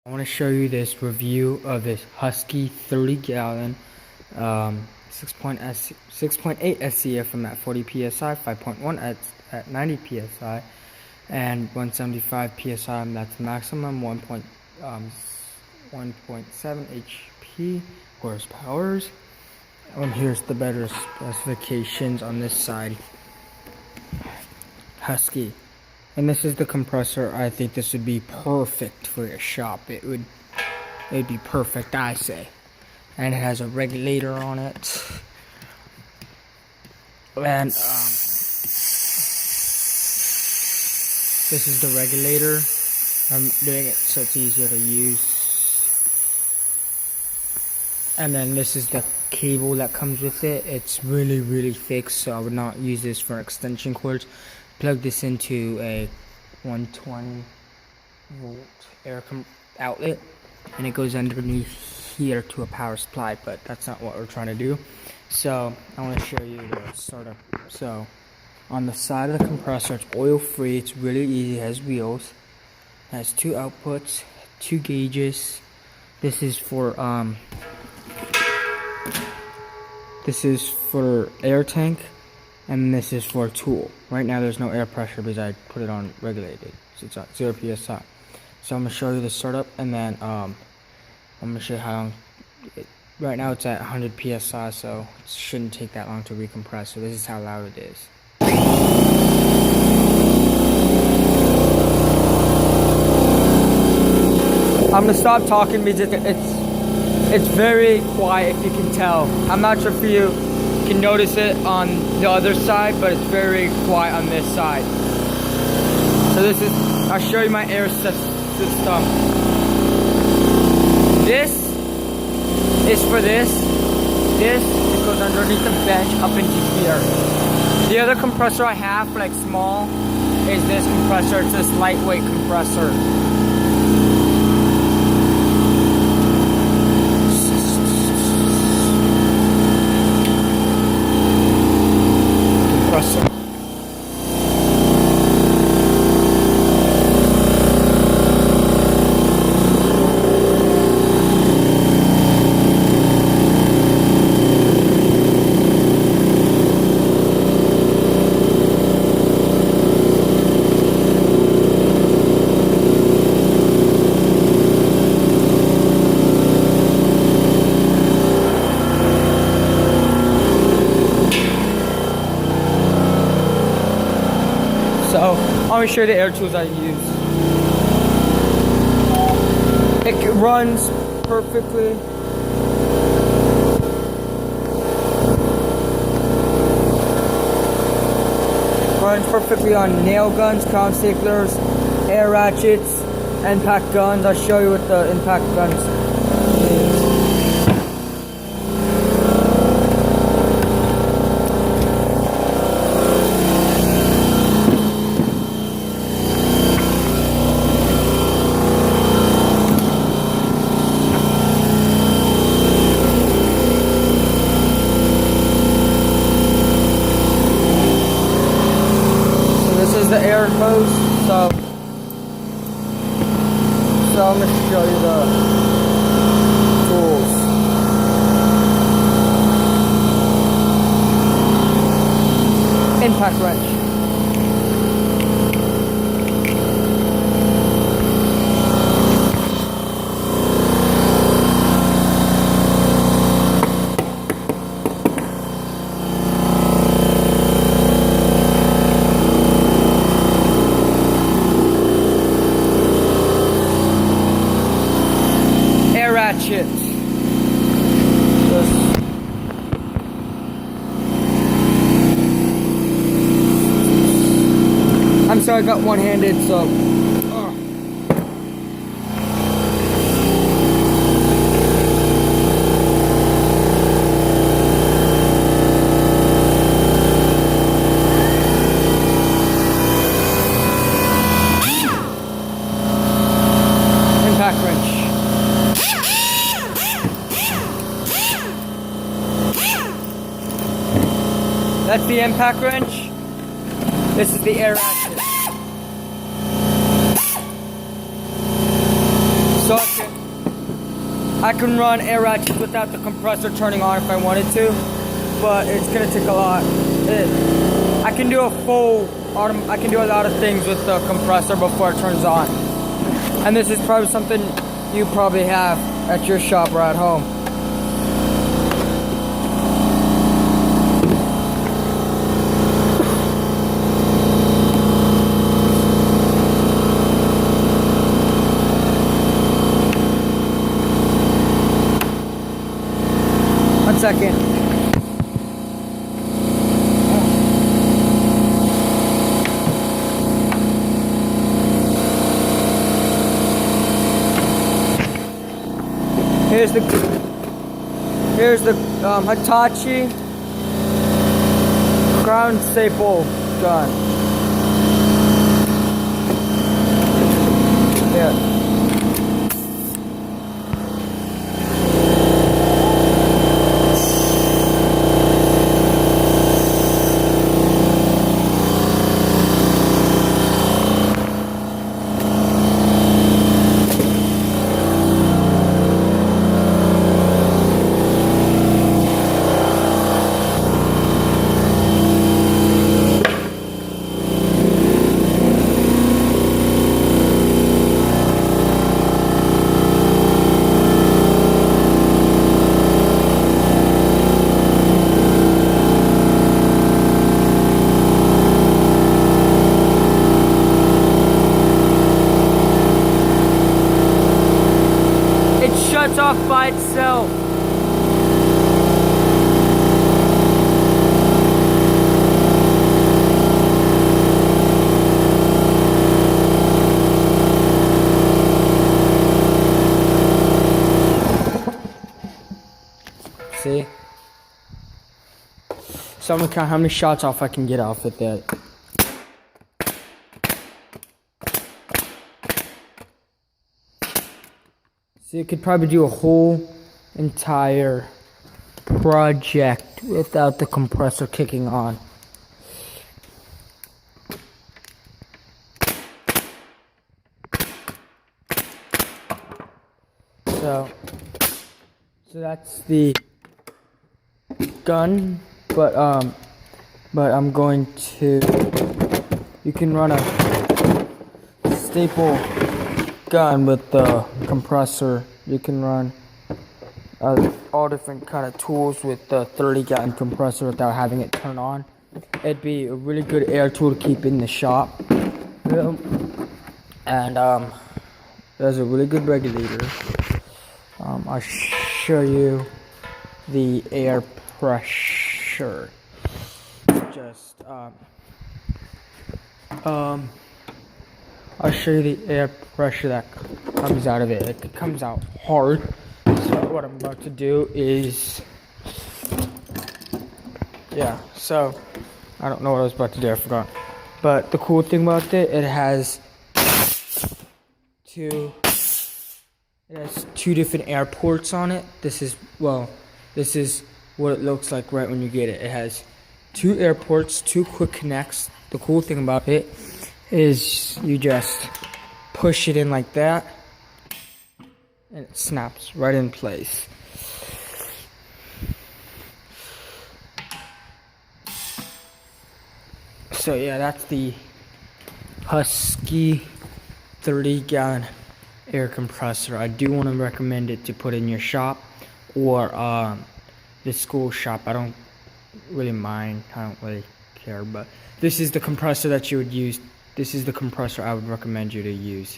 I want to show you this review of this Husky 30-gallon 6.8 SCF from at 40 psi, 5.1 at 90 psi, and 175 psi. That's maximum 1.7 HP horsepowers. And here's the better specifications on this side. Husky. And this is the compressor. I think this would be perfect for your shop. It would be perfect, I say. And it has a regulator on it. And this is the regulator. I'm doing it so it's easier to use. And then this is the cable that comes with it. It's really thick, so I would not use this for extension cords. Plug this into a 120 volt air outlet, and it goes underneath here to a power supply, but that's not what we're trying to do. So I want to show you the startup. So on the side of the compressor, it's oil free, it's really easy, it has wheels, it has two outputs, two gauges. This is for air tank, and this is for a tool. Right now there's no air pressure because I put it on regulated, so it's at 0 psi. So I'm going to show you the startup, and then I'm going to show you how long right now it's at 100 psi, so it shouldn't take that long to recompress. So this is how loud it is. I'm going to stop talking because it's very quiet, if you can tell. I'm not sure if you can notice it on the other side, but it's very quiet on this side. So this is, I'll show you my air system. This is for this. This goes underneath the bench up into here. The other compressor I have, like small, is this compressor. It's this lightweight compressor. So, I'm going to show you the air tools I use. It runs perfectly. Runs perfectly on nail guns, crown staplers, air ratchets, impact guns. I'll show you what the impact guns is. This is the air hose, so I'm going to show you the tools. Impact wrench. Ratchet. I'm sorry, I got one-handed, so. Impact wrench. That's the impact wrench. This is the air ratchet. So I can run air ratchets without the compressor turning on if I wanted to, but it's gonna take a lot. I can do a I can do a lot of things with the compressor before it turns on. And this is probably something you probably have at your shop or at home. One second. Here's the Hitachi ground staple gun. Yeah. Shuts off by itself. See? So I'm gonna count how many shots off I can get off with that. So you could probably do a whole entire project without the compressor kicking on. So that's the gun, but I'm going to, you can run a staple gun with the compressor. You can run all different kind of tools with the 30-gallon compressor without having it turn on. It'd be a really good air tool to keep in the shop. And there's a really good regulator. I'll show you the air pressure. Just I'll show you the air pressure that comes out of it. It comes out hard. So what I'm about to do is, yeah, so I don't know what I was about to do, I forgot. But the cool thing about it, it has two different air ports on it. This is what it looks like right when you get it. It has two air ports, two quick connects. The cool thing about it is you just push it in like that and it snaps right in place. So yeah, that's the Husky 30-gallon air compressor. I do want to recommend it to put in your shop or the school shop. I don't really mind, I don't really care, but this is the compressor that you would use. This is the compressor I would recommend you to use.